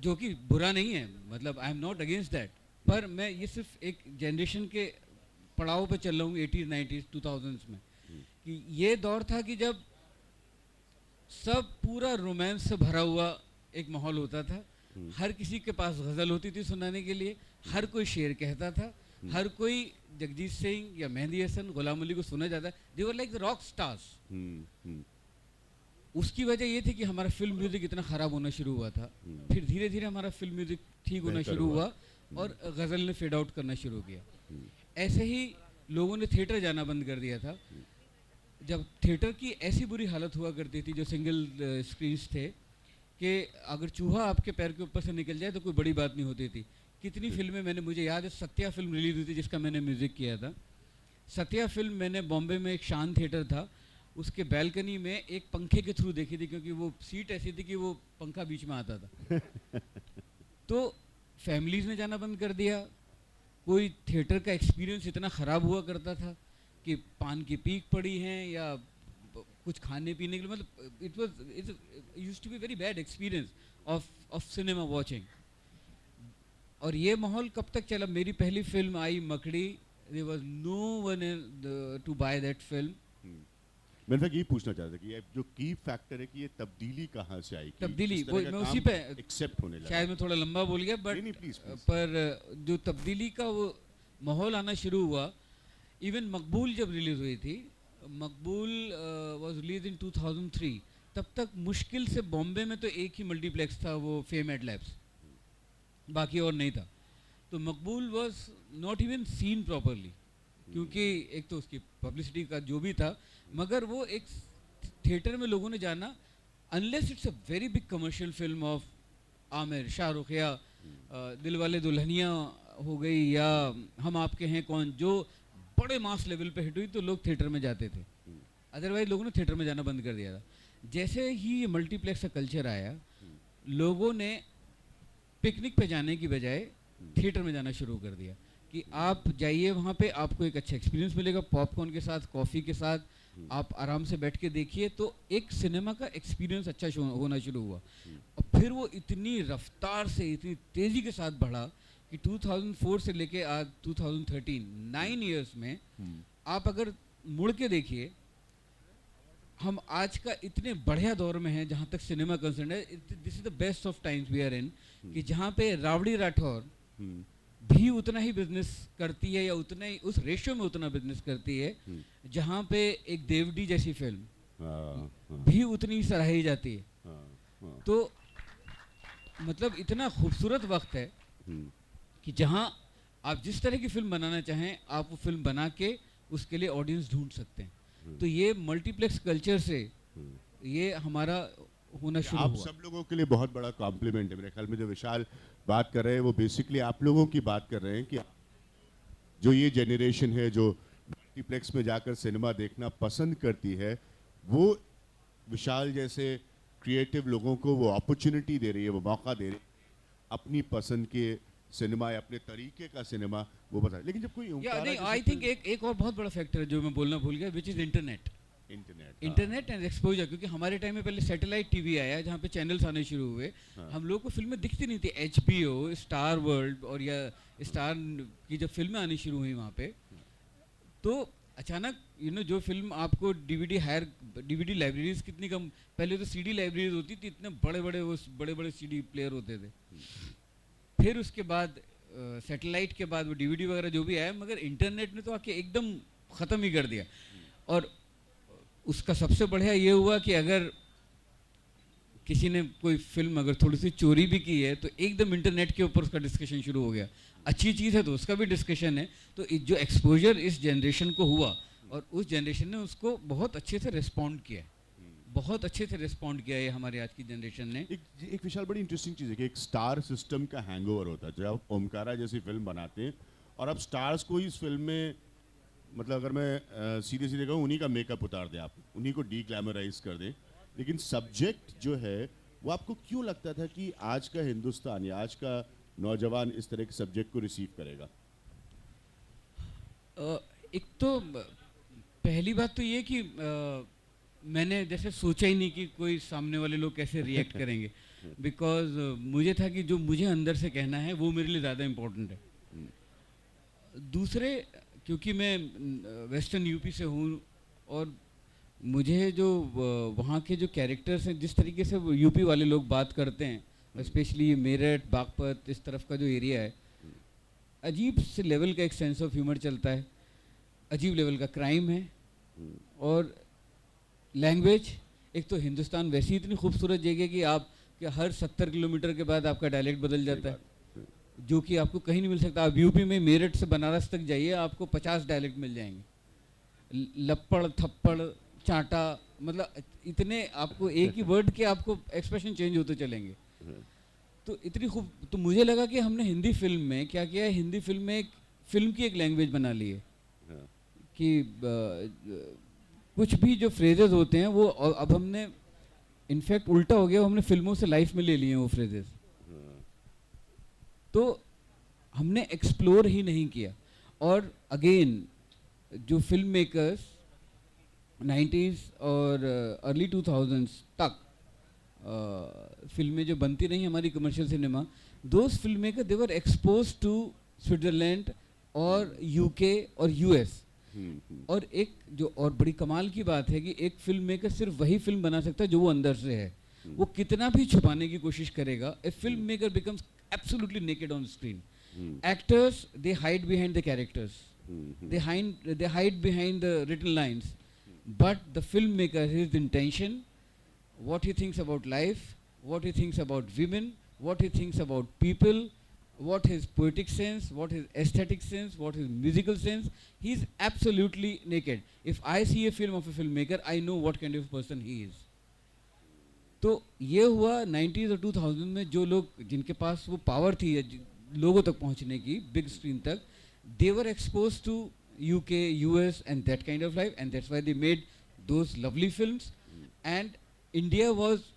जो कि बुरा नहीं है, मतलब I am not against that, पर मैं ये सिर्फ एक जनरेशन के पड़ाव पे चल रहा हूँ 80s 90s 2000s में, कि ये दौर था कि जब सब पूरा रोमांस से भरा हुआ एक माहौल होता था, हर किसी के पास गज़ल होती थी सुनाने के लिए, हर कोई शेर कहता था, हर कोई जगजीत सिंह या मेहंदी हसन, गुलाम अली को सुना जाता, they were like the rock stars. उसकी वजह ये थी कि हमारा फिल्म म्यूज़िक इतना ख़राब होना शुरू हुआ था, फिर धीरे धीरे हमारा फिल्म म्यूज़िक ठीक होना शुरू हुआ और गज़ल ने फेड आउट करना शुरू किया। ऐसे ही लोगों ने थिएटर जाना बंद कर दिया था। जब थिएटर की ऐसी बुरी हालत हुआ करती थी, जो सिंगल स्क्रीन्स थे, कि अगर चूहा आपके पैर के ऊपर से निकल जाए तो कोई बड़ी बात नहीं होती थी। कितनी फिल्में मैंने, मुझे याद है सत्या फिल्म रिलीज हुई थी जिसका मैंने म्यूज़िक किया था। सत्या फिल्म मैंने बॉम्बे में एक शान थिएटर था, उसके बैल्कनी में एक पंखे के थ्रू देखी थी, क्योंकि वो सीट ऐसी थी कि वो पंखा बीच में आता था। तो फैमिलीज़ ने जाना बंद कर दिया। कोई थिएटर का एक्सपीरियंस इतना ख़राब हुआ करता था कि पान की पीक पड़ी हैं या कुछ खाने पीने के लिए, मतलब it used to be very bad experience of cinema watching. और ये माहौल कब तक चला? मेरी पहली फिल्म आई मकड़ी, there was no one to by that film. मैं यही पूछना चाहता था कि ये जो की फैक्टर है कि ये तब्दीली कहाँ से आई? तब्दीली वो मैं उसी पे एक्सेप्ट होने लगा। शायद मैं थोड़ा लंबा बोल गया, बट नहीं, प्लीज। पर जो तब्दीली का वो माहौल आना शुरू हुआ, इवन मकबूल जब रिलीज़ हुई थी, मकबूल वाज रिलीज इन 2003, तब तक मुश्किल से बॉम्बे में तो एक ही मल्टीप्लेक्स था, वो फेम एड लैब्स, बाकी और नहीं था। तो मकबूल was not even seen properly, क्योंकि एक तो उसकी पब्लिसिटी का जो भी था, मगर वो एक थिएटर में लोगों ने जाना, unless it's a very big commercial film of Aamir, Shahrukh, या दिलवाले दुल्हनिया हो गई, या हम आपके हैं कौन, जो बड़े मास लेवल पे हिट हुई, तो लोग थिएटर में जाते थे। अदरवाइज लोगों ने थिएटर में जाना बंद कर दिया था। जैसे ही ये मल्टीप्लेक्स का कल्चर आया, लोगों ने पिकनिक पे जाने की बजाय थिएटर में जाना शुरू कर दिया, कि आप जाइए वहाँ पे, आपको एक अच्छा एक्सपीरियंस मिलेगा, पॉपकॉर्न के साथ, कॉफ़ी के साथ, आप आराम से बैठ के देखिए। तो एक सिनेमा का एक्सपीरियंस अच्छा होना शुरू हुआ। और फिर वो इतनी रफ्तार से, इतनी तेज़ी के साथ बढ़ा कि 2004 से लेके आज 2013, 9 इयर्स में आप अगर मुड़ के देखिए, हम आज का इतने बढ़िया दौर में हैं जहाँ तक सिनेमा कंसर्न है। This is the best of times we are in, कि जहाँ पे रावड़ी राठौर भी उतना ही बिजनेस करती है, या उतना ही उस रेशियो में उतना बिजनेस करती है, जहाँ पे एक देवडी जैसी फिल्म भी उतनी सराही जाती है। तो मतलब इतना खूबसूरत वक्त है कि जहाँ आप जिस तरह की फिल्म बनाना चाहें, आप वो फिल्म बना के उसके लिए ऑडियंस ढूंढ सकते हैं। तो ये मल्टीप्लेक्स कल्चर से ये हमारा होना शुरू हुआ। आप सब लोगों के लिए बहुत बड़ा कॉम्प्लीमेंट है। मेरे ख्याल में जो विशाल बात कर रहे हैं वो बेसिकली आप लोगों की बात कर रहे हैं, कि जो ये जेनरेशन है जो मल्टीप्लेक्स में जाकर सिनेमा देखना पसंद करती है, वो विशाल जैसे क्रिएटिव लोगों को वो अपॉर्चुनिटी दे रही है, वो मौका दे रही है अपनी पसंद के सिनेमा या अपने तरीके का सिनेमा वो बता। लेकिन जब कोई आई थिंक एक और बहुत बड़ा फैक्टर है जो मैं बोलना भूल गया, which is internet and exposure. क्योंकि हमारे टाइम में पहले सैटेलाइट टीवी आया, जहाँ पे चैनल्स आने शुरू हुए। हम लोग को फिल्में दिखती नहीं थी। HBO, स्टार वर्ल्ड और या स्टार की जब फिल्में आनी शुरू हुई वहाँ पे, तो अचानक जो फिल्म आपको डीवीडी लाइब्रेरीज कितनी कम, पहले तो CD लाइब्रेरीज होती थी, इतने बड़े बड़े CD प्लेयर होते थे। फिर उसके बाद सैटेलाइट के बाद वो DVD वगैरह जो भी आया, मगर इंटरनेट ने तो आके एकदम ख़त्म ही कर दिया। और उसका सबसे बढ़िया ये हुआ कि अगर किसी ने कोई फिल्म अगर थोड़ी सी चोरी भी की है, तो एकदम इंटरनेट के ऊपर उसका डिस्कशन शुरू हो गया। अच्छी चीज़ है तो उसका भी डिस्कशन है। तो जो एक्सपोजर इस जनरेशन को हुआ, और उस जनरेशन ने उसको बहुत अच्छे से रिस्पॉन्ड किया, बहुत अच्छे से रिस्पॉन्ड किया है हमारे आज की जनरेशन ने। एक विशाल बड़ी इंटरेस्टिंग चीज़ है कि एक स्टार सिस्टम का हैंगओवर होता है। जब आप ओमकारा जैसी फिल्म बनाते हैं और अब स्टार्स को इस फिल्म में, मतलब अगर मैं सीधे सीधे कहूँ, उन्हीं का मेकअप उतार दें, आप उन्हीं को डीग्लैमराइज कर दें, लेकिन सब्जेक्ट जो है वो आपको क्यों लगता था कि आज का हिंदुस्तान या आज का नौजवान इस तरह के सब्जेक्ट को रिसीव करेगा? एक तो पहली बात तो ये कि मैंने जैसे सोचा ही नहीं कि कोई सामने वाले लोग कैसे रिएक्ट करेंगे। बिकॉज मुझे था कि जो मुझे अंदर से कहना है वो मेरे लिए ज़्यादा इम्पोर्टेंट है। दूसरे, क्योंकि मैं वेस्टर्न यूपी से हूँ और मुझे जो वहाँ के जो कैरेक्टर्स हैं, जिस तरीके से वो यूपी वाले लोग बात करते हैं, स्पेशली मेरठ बागपत इस तरफ का जो एरिया है, अजीब से लेवल का एक सेंस ऑफ ह्यूमर चलता है, अजीब लेवल का क्राइम है। और लैंग्वेज, एक तो हिंदुस्तान वैसी इतनी खूबसूरत जगह है कि आप कि हर 70 किलोमीटर के बाद आपका डायलेक्ट बदल जाता है, जो कि आपको कहीं नहीं मिल सकता। आप यूपी में मेरठ से बनारस तक जाइए, आपको 50 डायलेक्ट मिल जाएंगे। लप्पड़ थप्पड़ चाटा, मतलब इतने आपको एक ही वर्ड के आपको एक्सप्रेशन चेंज होते चलेंगे। तो इतनी खूब, तो मुझे लगा कि हमने हिंदी फिल्म में क्या किया है, हिंदी फिल्म में एक फिल्म की एक लैंग्वेज बना ली है कि कुछ भी जो फ्रेजेस होते हैं वो अब हमने इनफैक्ट उल्टा हो गया, हमने फिल्मों से लाइफ में ले लिए हैं वो फ्रेजेस। तो हमने एक्सप्लोर ही नहीं किया। और अगेन जो फिल्म मेकर्स 90s और अर्ली 2000s तक फिल्में जो बनती रही हमारी commercial cinema, those film maker they were expose to Switzerland और यूके और यूएस। और एक जो और बड़ी कमाल की बात है कि एक फिल्म मेकर सिर्फ वही फिल्म बना सकता है जो वो अंदर से है। वो कितना भी छुपाने की कोशिश करेगा, a film maker becomes absolutely naked on screen. Actors they hide behind the characters, they hide behind the written lines, but the filmmaker, his intention, what he thinks about life, what he thinks about women, what he thinks about people, what his poetic sense, what his aesthetic sense, what his musical sense, he is absolutely naked. If I see a film of a filmmaker, I know what kind of person he is. तो ये हुआ 90s और 2000 में, जो लोग जिनके पास वो power थी लोगों तक पहुंचने की, बिग स्क्रीन तक, they were exposed to UK, US and that kind of life, and that's why they made those lovely films. And India was,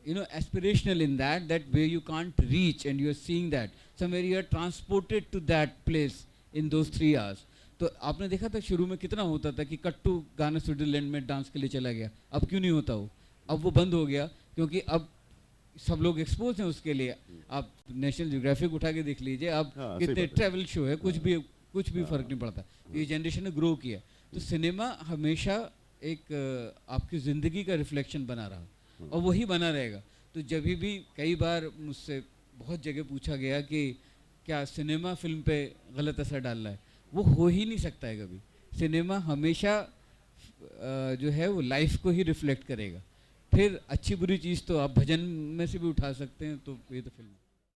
you know, aspirational in that where you can't reach, and you are seeing that somewhere you are transported to that place in those 3 hours. तो आपने देखा था शुरू में कितना होता था कि कट्टू गाना स्विट्जरलैंड में डांस के लिए चला गया, अब क्यों नहीं होता वो? अब वो बंद हो गया क्योंकि अब सब लोग एक्सपोज हैं उसके लिए। आप नेशनल ज्योग्राफिक उठा के देख लीजिए, आप कितने ट्रैवल शो है, कुछ भी फर्क नहीं पड़ता। ये जनरेशन ने ग्रो किया। तो सिनेमा हमेशा एक आपकी ज़िंदगी का रिफ्लेक्शन बना रहा और वही बना रहेगा। तो जब भी कई बार मुझसे बहुत जगह पूछा गया कि क्या सिनेमा फिल्म पे गलत असर डाल रहा है, वो हो ही नहीं सकता है कभी। सिनेमा हमेशा जो है वो लाइफ को ही रिफ्लेक्ट करेगा। फिर अच्छी बुरी चीज़ तो आप भजन में से भी उठा सकते हैं, तो ये तो फिल्म